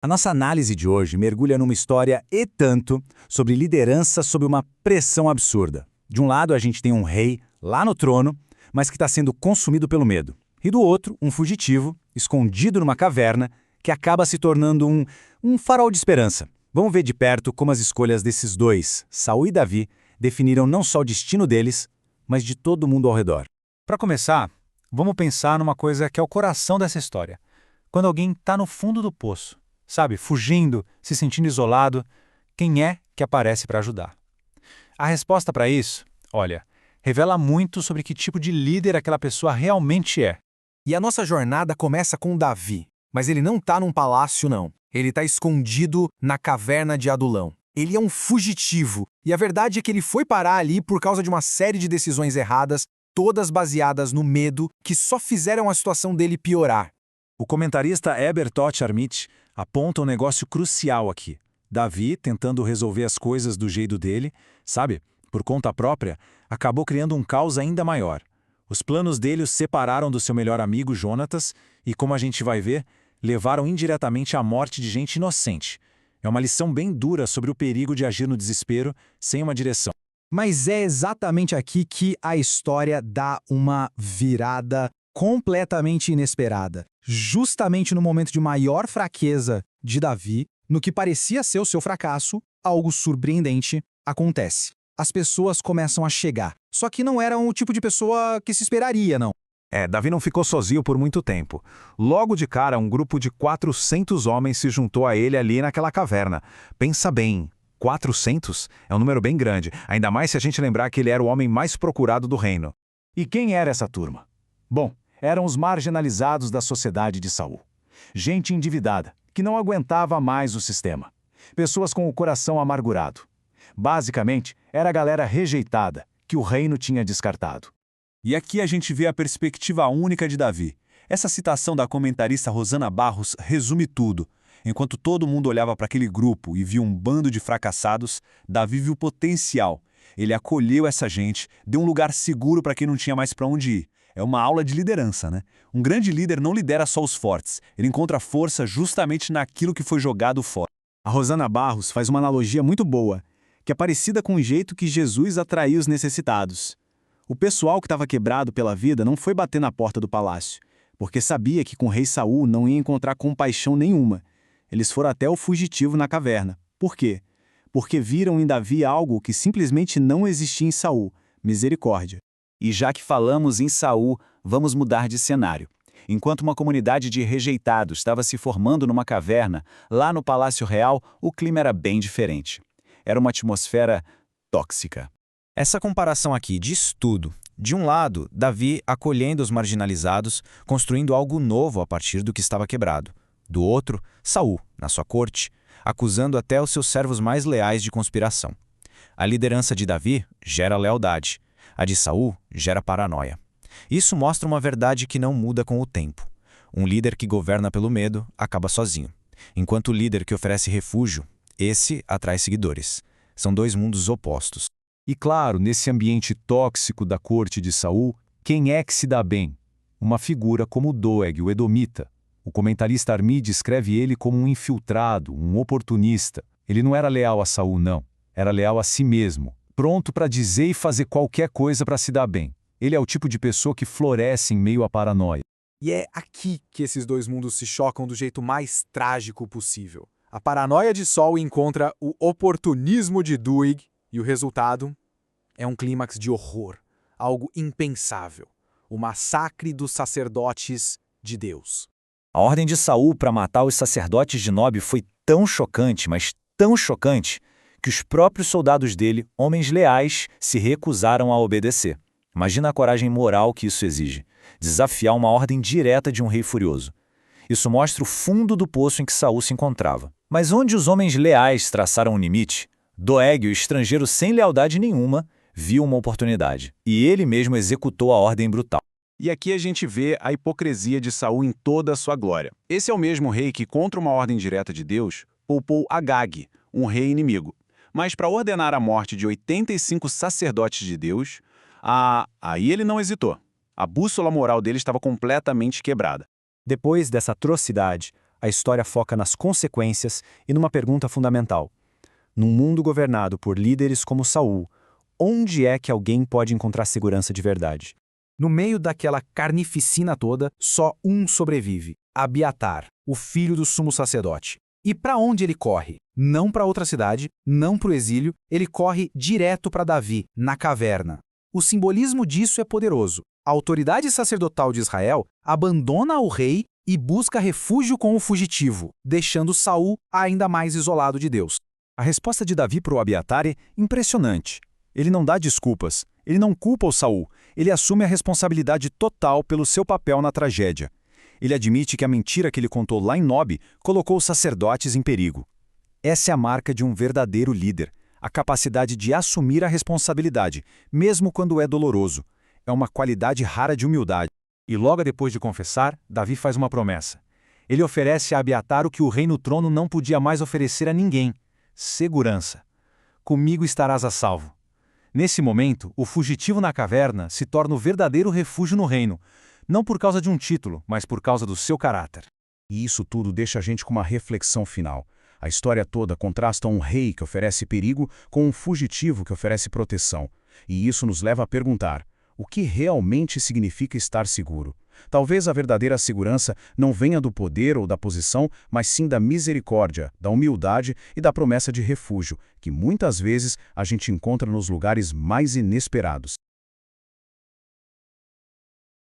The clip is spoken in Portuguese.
A nossa análise de hoje mergulha numa história e tanto sobre liderança sob uma pressão absurda. De um lado, a gente tem um rei lá no trono, mas que está sendo consumido pelo medo. E do outro, um fugitivo, escondido numa caverna, que acaba se tornando um farol de esperança. Vamos ver de perto como as escolhas desses dois, Saul e Davi, definiram não só o destino deles, mas de todo mundo ao redor. Para começar, vamos pensar numa coisa que é o coração dessa história. Quando alguém está no fundo do poço, sabe, fugindo, se sentindo isolado, quem é que aparece para ajudar? A resposta para isso, olha, revela muito sobre que tipo de líder aquela pessoa realmente é. E a nossa jornada começa com Davi, mas ele não está num palácio, não. Ele está escondido na caverna de Adulão. Ele é um fugitivo, e a verdade é que ele foi parar ali por causa de uma série de decisões erradas, todas baseadas no medo, que só fizeram a situação dele piorar. O comentarista Heber Todt-Armit aponta um negócio crucial aqui. Davi, tentando resolver as coisas do jeito dele, sabe, por conta própria, acabou criando um caos ainda maior. Os planos dele os separaram do seu melhor amigo Jonatas e, como a gente vai ver, levaram indiretamente à morte de gente inocente. É uma lição bem dura sobre o perigo de agir no desespero sem uma direção. Mas é exatamente aqui que a história dá uma virada completamente inesperada. Justamente no momento de maior fraqueza de Davi, no que parecia ser o seu fracasso, algo surpreendente acontece. As pessoas começam a chegar. Só que não eram o tipo de pessoa que se esperaria, não. Davi não ficou sozinho por muito tempo. Logo de cara, um grupo de 400 homens se juntou a ele ali naquela caverna. Pensa bem, 400 é um número bem grande, ainda mais se a gente lembrar que ele era o homem mais procurado do reino. E quem era essa turma? Bom, eram os marginalizados da sociedade de Saul. Gente endividada, que não aguentava mais o sistema. Pessoas com o coração amargurado. Basicamente, era a galera rejeitada, que o reino tinha descartado. E aqui a gente vê a perspectiva única de Davi. Essa citação da comentarista Rosana Barros resume tudo. Enquanto todo mundo olhava para aquele grupo e via um bando de fracassados, Davi viu potencial. Ele acolheu essa gente, deu um lugar seguro para quem não tinha mais para onde ir. É uma aula de liderança, né? Um grande líder não lidera só os fortes, ele encontra força justamente naquilo que foi jogado fora. A Rosana Barros faz uma analogia muito boa, que é parecida com o jeito que Jesus atraiu os necessitados. O pessoal que estava quebrado pela vida não foi bater na porta do palácio, porque sabia que com o rei Saul não ia encontrar compaixão nenhuma. Eles foram até o fugitivo na caverna. Por quê? Porque viram em Davi algo que simplesmente não existia em Saul: misericórdia. E já que falamos em Saul, vamos mudar de cenário. Enquanto uma comunidade de rejeitados estava se formando numa caverna, lá no Palácio Real, o clima era bem diferente. Era uma atmosfera tóxica. Essa comparação aqui diz tudo. De um lado, Davi acolhendo os marginalizados, construindo algo novo a partir do que estava quebrado. Do outro, Saul, na sua corte, acusando até os seus servos mais leais de conspiração. A liderança de Davi gera lealdade. A de Saul gera paranoia. Isso mostra uma verdade que não muda com o tempo. Um líder que governa pelo medo acaba sozinho, enquanto o líder que oferece refúgio, esse atrai seguidores. São dois mundos opostos. E claro, nesse ambiente tóxico da corte de Saul, quem é que se dá bem? Uma figura como Doeg, o Edomita. O comentarista Armid descreve ele como um infiltrado, um oportunista. Ele não era leal a Saul, não. Era leal a si mesmo, pronto para dizer e fazer qualquer coisa para se dar bem. Ele é o tipo de pessoa que floresce em meio à paranoia. E é aqui que esses dois mundos se chocam do jeito mais trágico possível. A paranoia de Saul encontra o oportunismo de Doeg, e o resultado é um clímax de horror, algo impensável, o massacre dos sacerdotes de Deus. A ordem de Saul para matar os sacerdotes de Nob foi tão chocante, mas tão chocante, que os próprios soldados dele, homens leais, se recusaram a obedecer. Imagina a coragem moral que isso exige, desafiar uma ordem direta de um rei furioso. Isso mostra o fundo do poço em que Saul se encontrava. Mas onde os homens leais traçaram o limite, Doeg, o estrangeiro sem lealdade nenhuma, viu uma oportunidade, e ele mesmo executou a ordem brutal. E aqui a gente vê a hipocrisia de Saul em toda a sua glória. Esse é o mesmo rei que, contra uma ordem direta de Deus, poupou Agag, um rei inimigo. Mas para ordenar a morte de 85 sacerdotes de Deus, aí ele não hesitou. A bússola moral dele estava completamente quebrada. Depois dessa atrocidade, a história foca nas consequências e numa pergunta fundamental. Num mundo governado por líderes como Saul, onde é que alguém pode encontrar segurança de verdade? No meio daquela carnificina toda, só um sobrevive: Abiatar, o filho do sumo sacerdote. E para onde ele corre? Não para outra cidade, não para o exílio, ele corre direto para Davi, na caverna. O simbolismo disso é poderoso. A autoridade sacerdotal de Israel abandona o rei e busca refúgio com o fugitivo, deixando Saul ainda mais isolado de Deus. A resposta de Davi para o Abiatar é impressionante. Ele não dá desculpas, ele não culpa o Saul, ele assume a responsabilidade total pelo seu papel na tragédia. Ele admite que a mentira que ele contou lá em Nob colocou os sacerdotes em perigo. Essa é a marca de um verdadeiro líder, a capacidade de assumir a responsabilidade, mesmo quando é doloroso. É uma qualidade rara de humildade. E logo depois de confessar, Davi faz uma promessa. Ele oferece a Abiatar o que o rei no trono não podia mais oferecer a ninguém: segurança. Comigo estarás a salvo. Nesse momento, o fugitivo na caverna se torna o verdadeiro refúgio no reino, não por causa de um título, mas por causa do seu caráter. E isso tudo deixa a gente com uma reflexão final. A história toda contrasta um rei que oferece perigo com um fugitivo que oferece proteção. E isso nos leva a perguntar: o que realmente significa estar seguro? Talvez a verdadeira segurança não venha do poder ou da posição, mas sim da misericórdia, da humildade e da promessa de refúgio, que muitas vezes a gente encontra nos lugares mais inesperados.